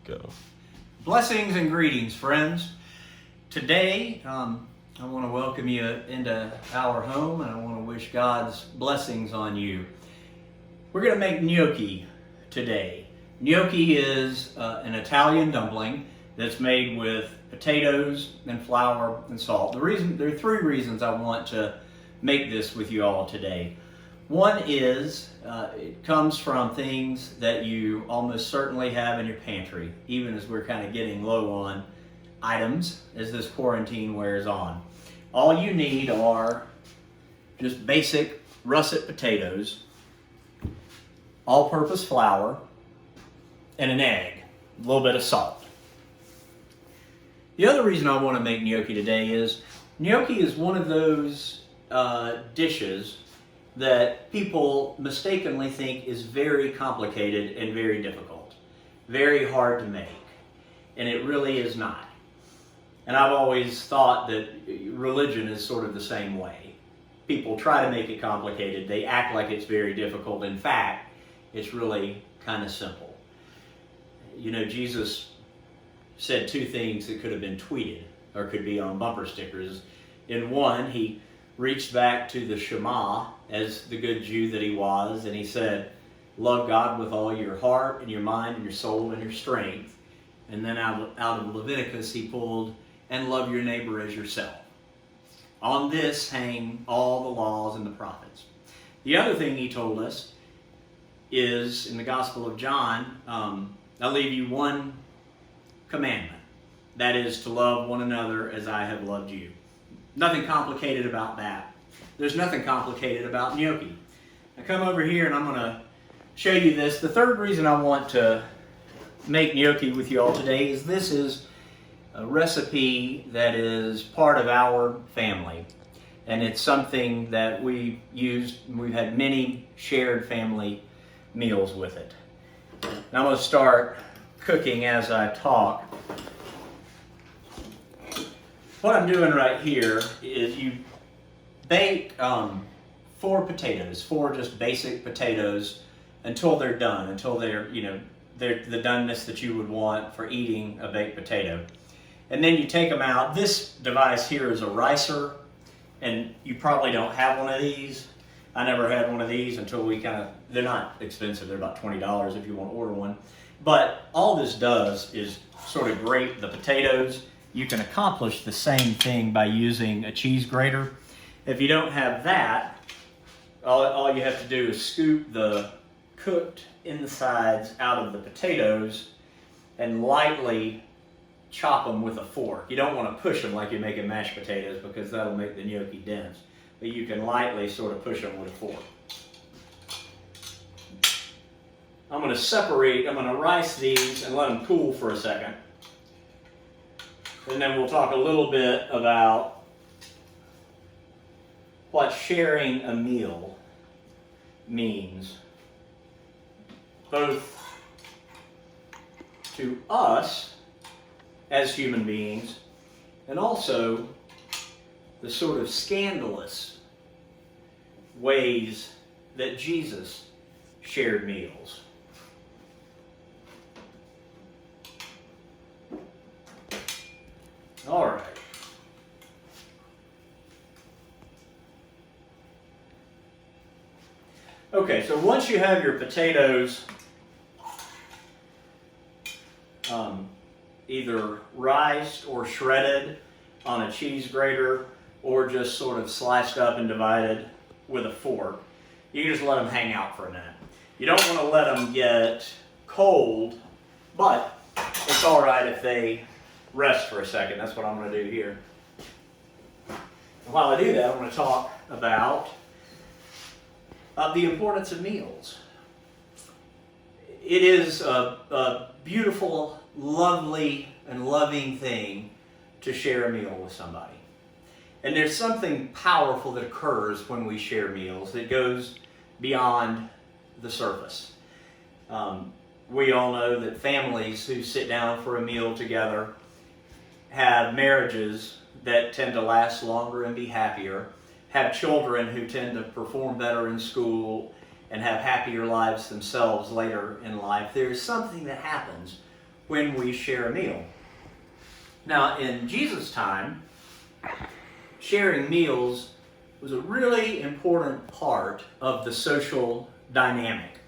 Go. Blessings and greetings, friends. Today, I want to welcome you into our home, and I want to wish God's blessings on you. We're going to make gnocchi today. Gnocchi is an Italian dumpling that's made with potatoes and flour and salt. There are three reasons I want to make this with you all today. One is it comes from things that you almost certainly have in your pantry, even as we're kind of getting low on items as this quarantine wears on. All you need are just basic russet potatoes, all-purpose flour, and an egg, a little bit of salt. The other reason I want to make gnocchi today is gnocchi is one of those dishes that people mistakenly think is very complicated and very difficult, very hard to make, and it really is not. And I've always thought that religion is sort of the same way. People try to make it complicated, they act like it's very difficult. In fact, it's really kind of simple. You know, Jesus said two things that could have been tweeted or could be on bumper stickers. In one, he reached back to the Shema as the good Jew that he was, and he said, love God with all your heart and your mind and your soul and your strength. And then out of Leviticus he pulled, and love your neighbor as yourself. On this hang all the laws and the prophets. The other thing he told us is in the Gospel of John, I leave you one commandment. That is to love one another as I have loved you. Nothing complicated about that. There's nothing complicated about gnocchi. I come over here and I'm going to show you this. The third reason I want to make gnocchi with you all today is this is a recipe that is part of our family. And it's something that we've used, we've had many shared family meals with it. And I'm going to start cooking as I talk. What I'm doing right here is you bake four just basic potatoes until they're done, until they're the doneness that you would want for eating a baked potato. And then you take them out. This device here is a ricer, and you probably don't have one of these. I never had one of these until they're not expensive, they're about $20 if you want to order one. But all this does is sort of grate the potatoes. You can accomplish the same thing by using a cheese grater. If you don't have that, all you have to do is scoop the cooked insides out of the potatoes and lightly chop them with a fork. You don't want to push them like you're making mashed potatoes because that'll make the gnocchi dense. But you can lightly sort of push them with a fork. I'm going to rice these and let them cool for a second. And then we'll talk a little bit about what sharing a meal means, both to us as human beings and also the sort of scandalous ways that Jesus shared meals. All right. Okay, so once you have your potatoes either riced or shredded on a cheese grater or just sort of sliced up and divided with a fork, you can just let them hang out for a minute. You don't want to let them get cold, but it's all right if they rest for a second. That's what I'm going to do here. And while I do that, I'm going to talk about the importance of meals. It is a beautiful, lovely, and loving thing to share a meal with somebody. And there's something powerful that occurs when we share meals that goes beyond the surface. We all know that families who sit down for a meal together have marriages that tend to last longer and be happier, have children who tend to perform better in school and have happier lives themselves later in life. There's something that happens when we share a meal. Now, in Jesus' time, sharing meals was a really important part of the social dynamic.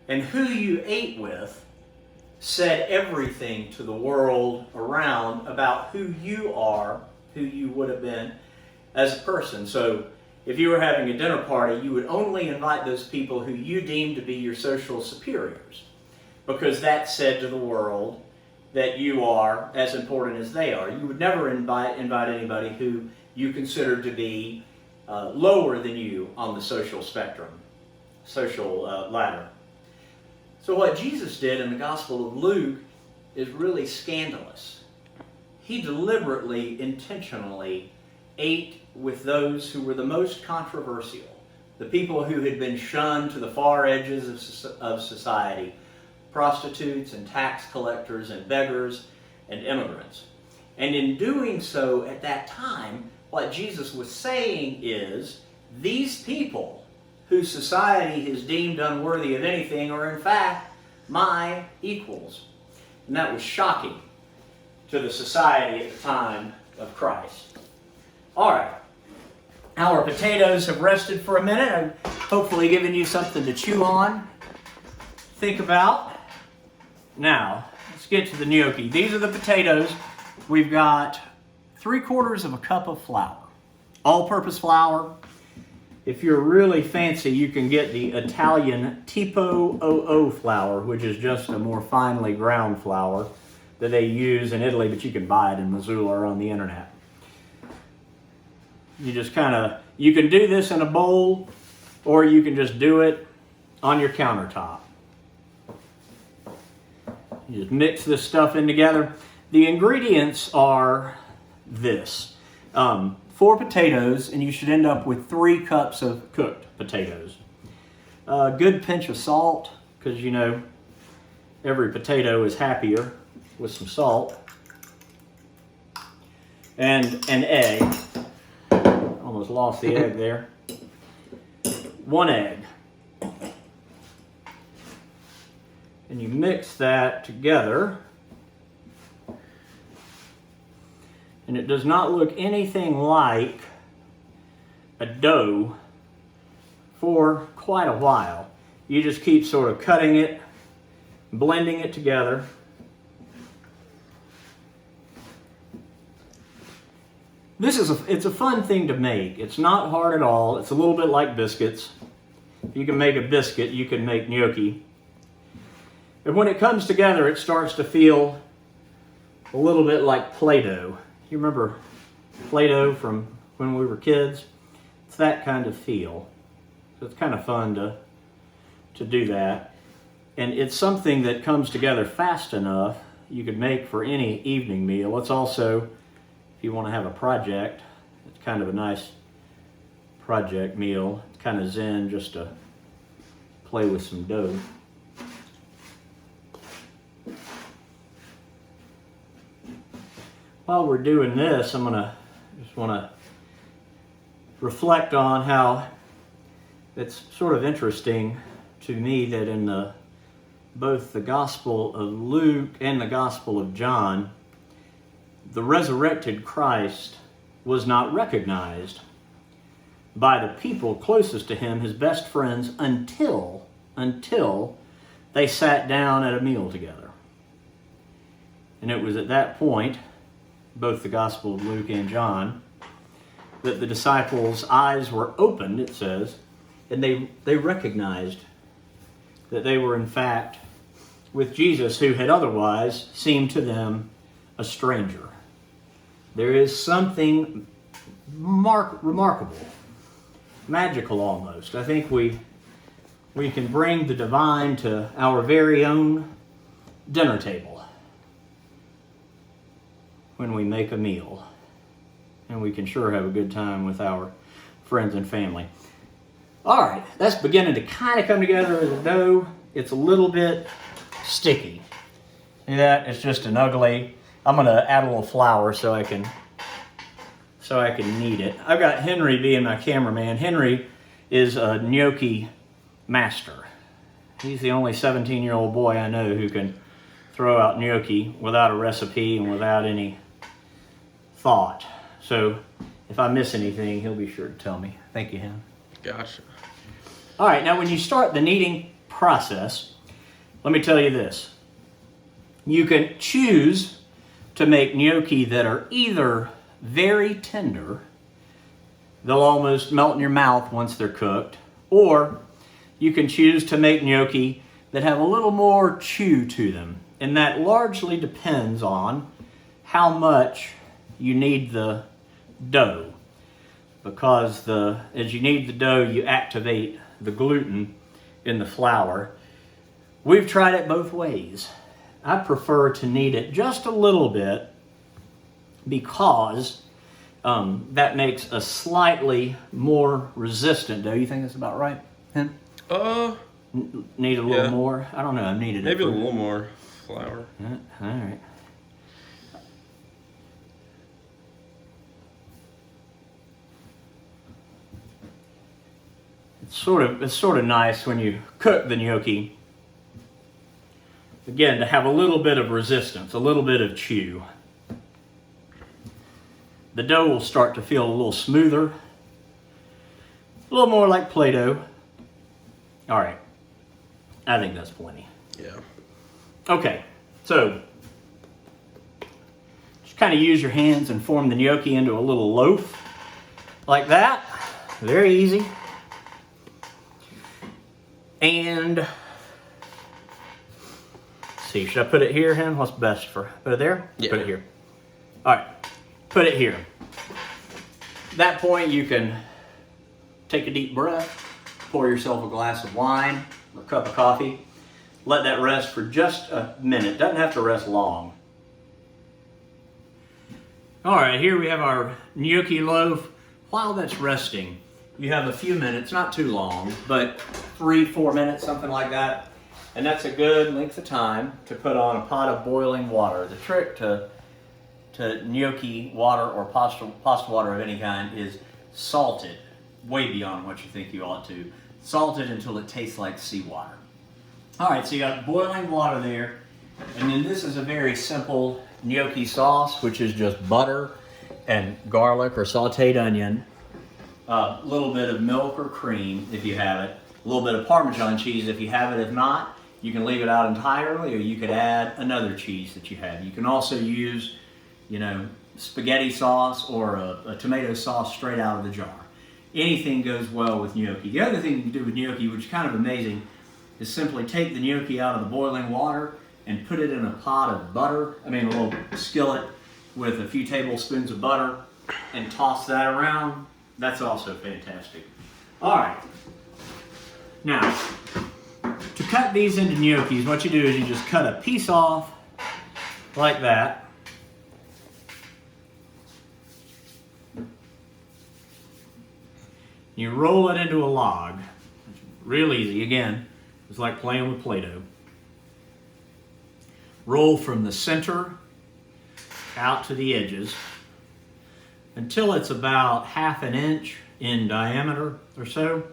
And who you ate with said everything to the world around about who you are, who you would have been as a person. So if you were having a dinner party, you would only invite those people who you deemed to be your social superiors, because that said to the world that you are as important as they are. You would never invite anybody who you considered to be lower than you on the social spectrum, social ladder. So what Jesus did in the Gospel of Luke is really scandalous. He deliberately, intentionally ate with those who were the most controversial, the people who had been shunned to the far edges of society, prostitutes and tax collectors and beggars and immigrants. And in doing so at that time, what Jesus was saying is, these people whose society has deemed unworthy of anything are in fact my equals. And that was shocking to the society at the time of Christ. All right. Our potatoes have rested for a minute. I've hopefully given you something to chew on, think about. Now, let's get to the gnocchi. These are the potatoes. We've got 3/4 cup of flour, all-purpose flour. If you're really fancy, you can get the Italian Tipo 00 flour, which is just a more finely ground flour that they use in Italy, but you can buy it in Missoula or on the internet. You just you can do this in a bowl, or you can just do it on your countertop. You just mix this stuff in together. The ingredients are this. 4 potatoes, and you should end up with 3 cups of cooked potatoes. A good pinch of salt, because you know every potato is happier with some salt. And an egg. Almost lost the egg there. 1 egg. And you mix that together. And it does not look anything like a dough for quite a while. You just keep sort of cutting it, blending it together. It's a fun thing to make. It's not hard at all. It's a little bit like biscuits. If you can make a biscuit, you can make gnocchi. And when it comes together, it starts to feel a little bit like Play-Doh. You remember Play-Doh from when we were kids? It's that kind of feel. So it's kind of fun to do that. And it's something that comes together fast enough you could make for any evening meal. It's also, if you want to have a project, it's kind of a nice project meal. It's kind of zen just to play with some dough. While we're doing this, I'm just want to reflect on how it's sort of interesting to me that in both the Gospel of Luke and the Gospel of John, the resurrected Christ was not recognized by the people closest to him, his best friends, until they sat down at a meal together. And it was at that point, both the Gospel of Luke and John, that the disciples' eyes were opened, it says, and they recognized that they were in fact with Jesus, who had otherwise seemed to them a stranger. There is something remarkable, magical almost. I think we can bring the divine to our very own dinner table when we make a meal. And we can sure have a good time with our friends and family. All right, that's beginning to kind of come together as a dough. It's a little bit sticky. See that? It's just an ugly. I'm going to add a little flour so I can knead it. I've got Henry being my cameraman. Henry is a gnocchi master. He's the only 17-year-old boy I know who can throw out gnocchi without a recipe and without any thought. So if I miss anything, he'll be sure to tell me. Thank you, Hen. Gotcha. All right, now when you start the kneading process, let me tell you this. You can choose to make gnocchi that are either very tender, they'll almost melt in your mouth once they're cooked, or you can choose to make gnocchi that have a little more chew to them. And that largely depends on how much you knead the dough. Because as you knead the dough, you activate the gluten in the flour. We've tried it both ways. I prefer to knead it just a little bit because that makes a slightly more resistant dough. You think that's about right, Hen? Need a little more? I don't know. I needed maybe a little more flour. All right. It's sort of nice when you cook the gnocchi. Again, to have a little bit of resistance, a little bit of chew. The dough will start to feel a little smoother, a little more like Play-Doh. All right, I think that's plenty. Yeah. Okay, so just kind of use your hands and form the gnocchi into a little loaf like that. Very easy. And let's see, should I put it here, Hen? What's best for? Put it there? Yeah. Put it here. All right, put it here. At that point, you can take a deep breath, pour yourself a glass of wine or a cup of coffee. Let that rest for just a minute. Doesn't have to rest long. All right, here we have our gnocchi loaf. While that's resting, you have a few minutes, not too long, but 3-4 minutes, something like that. And that's a good length of time to put on a pot of boiling water. The trick to gnocchi water or pasta water of any kind is salt it way beyond what you think you ought to. Salt it until it tastes like seawater. All right, so you got boiling water there. And then this is a very simple gnocchi sauce, which is just butter and garlic or sauteed onion, a little bit of milk or cream if you have it, a little bit of Parmesan cheese if you have it. If not, you can leave it out entirely, or you could add another cheese that you have. You can also use, spaghetti sauce or a tomato sauce straight out of the jar. Anything goes well with gnocchi. The other thing you can do with gnocchi, which is kind of amazing, is simply take the gnocchi out of the boiling water and put it in a pot of butter, a little skillet with a few tablespoons of butter, and toss that around. That's also fantastic. All right. Now, to cut these into gnocchis, what you do is you just cut a piece off like that. You roll it into a log. It's real easy. Again, it's like playing with Play-Doh. Roll from the center out to the edges until it's about 1/2 inch in diameter or so.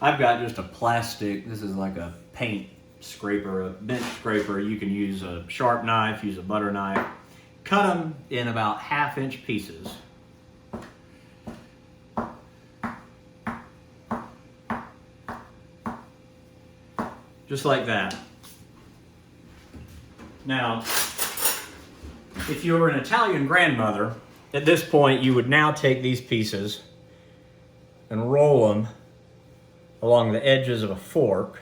I've got just a plastic, this is like a paint scraper, a bench scraper. You can use a sharp knife, use a butter knife. Cut them in about 1/2 inch pieces. Just like that. Now, if you were an Italian grandmother, at this point you would now take these pieces and roll them along the edges of a fork,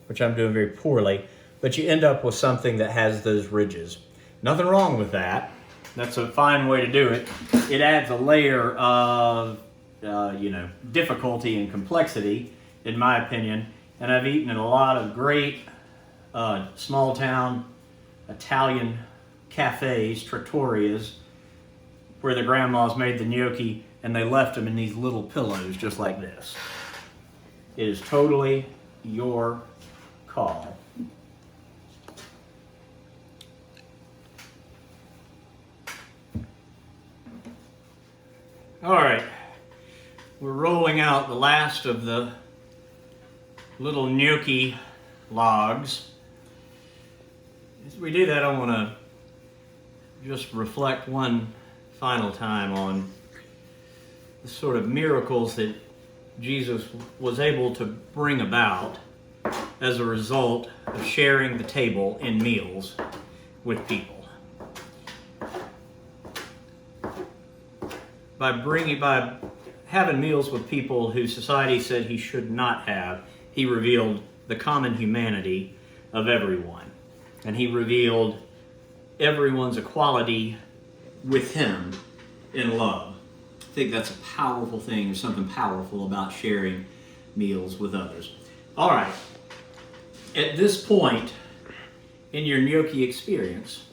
which I'm doing very poorly, but you end up with something that has those ridges. Nothing wrong with that. That's a fine way to do it. It adds a layer of, difficulty and complexity, in my opinion. And I've eaten in a lot of great small town Italian cafes, trattorias, where the grandmas made the gnocchi and they left them in these little pillows just like this. It is totally your call. All right, we're rolling out the last of the little gnocchi logs. As we do that, I want to just reflect one final time on the sort of miracles that Jesus was able to bring about as a result of sharing the table in meals with people. By having meals with people who society said he should not have, he revealed the common humanity of everyone. And he revealed everyone's equality with him in love. I think that's a powerful thing. There's something powerful about sharing meals with others. All right. At this point in your gnocchi experience,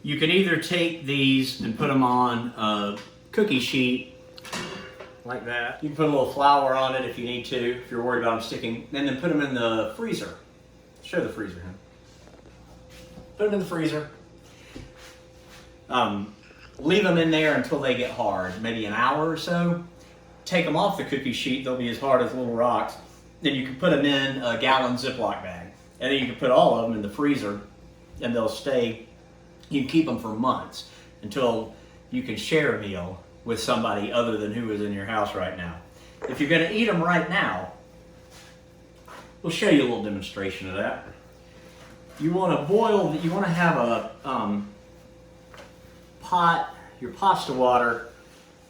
you can either take these and put them on a cookie sheet like that. You can put a little flour on it if you need to, if you're worried about them sticking, and then put them in the freezer. Show the freezer, huh? Put them in the freezer. Leave them in there until they get hard, maybe an hour or so. Take them off the cookie sheet, they'll be as hard as little rocks. Then you can put them in a gallon Ziploc bag. And then you can put all of them in the freezer and they'll stay, you can keep them for months until you can share a meal with somebody other than who is in your house right now. If you're going to eat them right now, we'll show you a little demonstration of that. You want to have a pot, your pasta water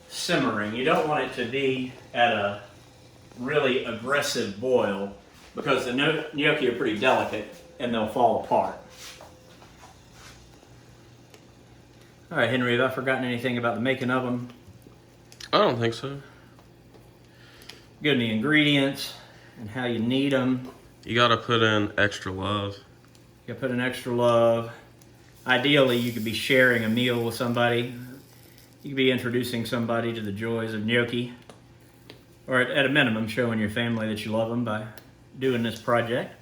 simmering. You don't want it to be at a really aggressive boil because the gnocchi are pretty delicate and they'll fall apart. All right, Henry, have I forgotten anything about the making of them? I don't think so. Good in the ingredients and how you knead them. You gotta put in extra love. You gotta put in extra love. Ideally, you could be sharing a meal with somebody. You could be introducing somebody to the joys of gnocchi. Or at a minimum, showing your family that you love them by doing this project.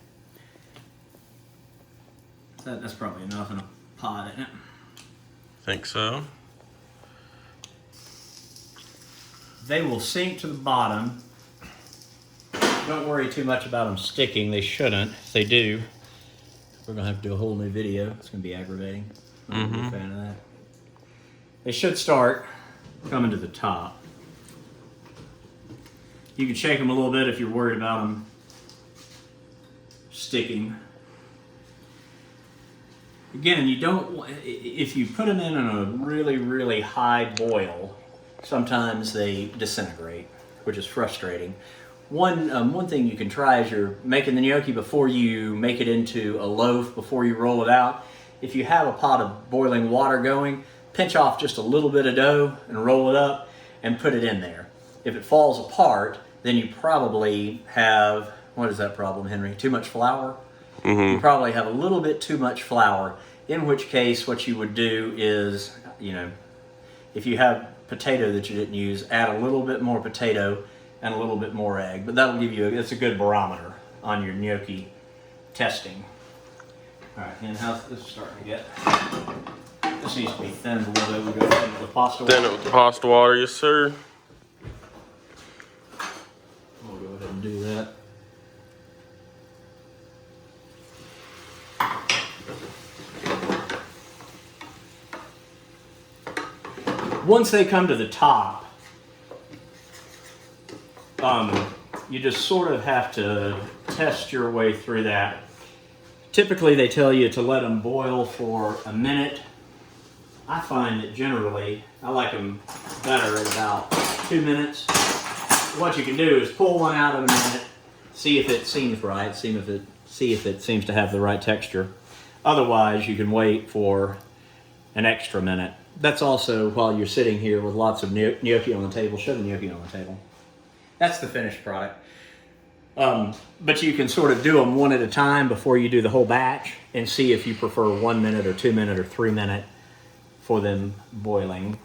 That's probably enough in a pot, isn't it? Think so. They will sink to the bottom. Don't worry too much about them sticking. They shouldn't. If they do, we're going to have to do a whole new video. It's going to be aggravating. I'm not a big fan of that. They should start coming to the top. You can shake them a little bit if you're worried about them sticking. Again, you don't. If you put them in a really, really high boil, sometimes they disintegrate, which is frustrating. One thing you can try is you're making the gnocchi before you make it into a loaf, before you roll it out. If you have a pot of boiling water going, pinch off just a little bit of dough and roll it up and put it in there. If it falls apart, then you probably have, what is that problem, Henry? Too much flour? You probably have a little bit too much flour, in which case what you would do is, if you have potato that you didn't use, add a little bit more potato and a little bit more egg. But that'll give you, it's a good barometer on your gnocchi testing. All right, and how's this starting to get? This needs to be thinned a little bit. We'll go thin it with pasta water. Thin it with the pasta water, yes sir. We'll go ahead and do that. Once they come to the top, you just sort of have to test your way through that. Typically they tell you to let them boil for a minute. I find that generally I like them better at about 2 minutes. What you can do is pull one out in a minute, see if it seems right, see if it seems to have the right texture. Otherwise you can wait for an extra minute. That's also while you're sitting here with lots of gnocchi on the table. Show the gnocchi on the table. That's the finished product. But you can sort of do them one at a time before you do the whole batch and see if you prefer 1 minute or 2 minute or 3 minute for them boiling.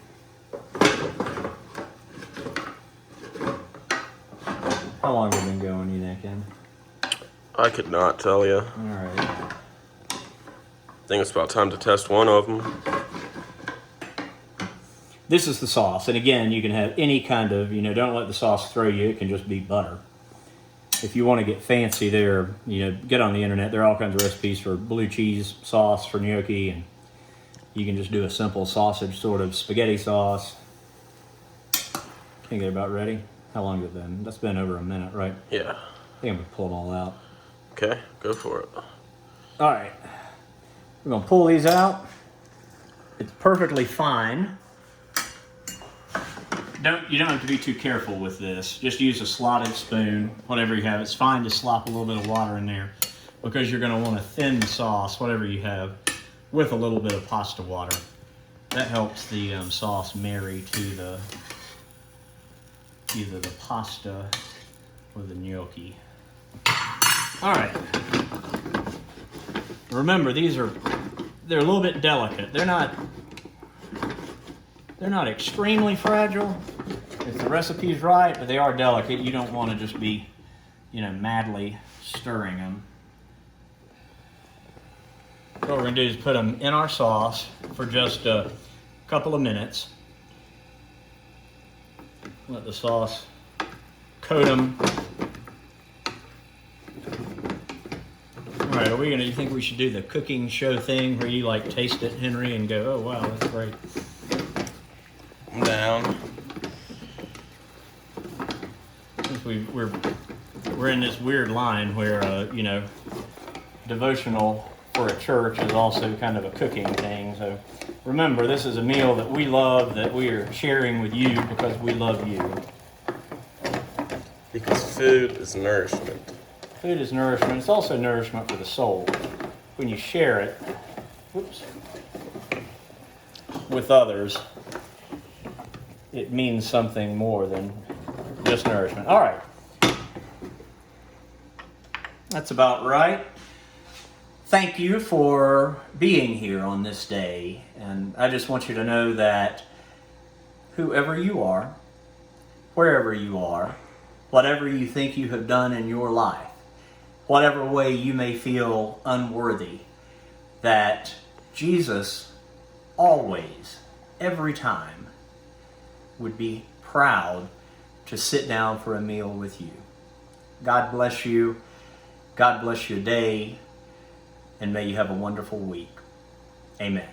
How long have we been going, you think, Ken? I could not tell you. All right. I think it's about time to test one of them. This is the sauce, and again, you can have any kind of, don't let the sauce throw you. It can just be butter. If you want to get fancy there, get on the internet. There are all kinds of recipes for blue cheese sauce for gnocchi, and you can just do a simple sausage sort of spaghetti sauce. Think they're about ready. How long has it been? That's been over a minute, right? Yeah. I think I'm gonna pull them all out. Okay, go for it. All right, we're gonna pull these out. It's perfectly fine. You don't have to be too careful with this. Just use a slotted spoon, whatever you have. It's fine to slop a little bit of water in there because you're going to want to thin the sauce, whatever you have, with a little bit of pasta water. That helps the sauce marry to either the pasta or the gnocchi. All right. Remember, they're a little bit delicate. They're not extremely fragile if the recipe's right, but they are delicate. You don't want to just be, madly stirring them. So what we're going to do is put them in our sauce for just a couple of minutes. Let the sauce coat them. All right, you think we should do the cooking show thing where you taste it, Henry, and go, oh wow, that's great. I'm down. Since we're in this weird line where devotional for a church is also kind of a cooking thing. So remember, this is a meal that we love, that we are sharing with you because we love you. Because food is nourishment. Food is nourishment. It's also nourishment for the soul. When you share it, with others, it means something more than just nourishment. All right. That's about right. Thank you for being here on this day. And I just want you to know that whoever you are, wherever you are, whatever you think you have done in your life, whatever way you may feel unworthy, that Jesus always, every time, would be proud to sit down for a meal with you. God bless you. God bless your day. And may you have a wonderful week. Amen.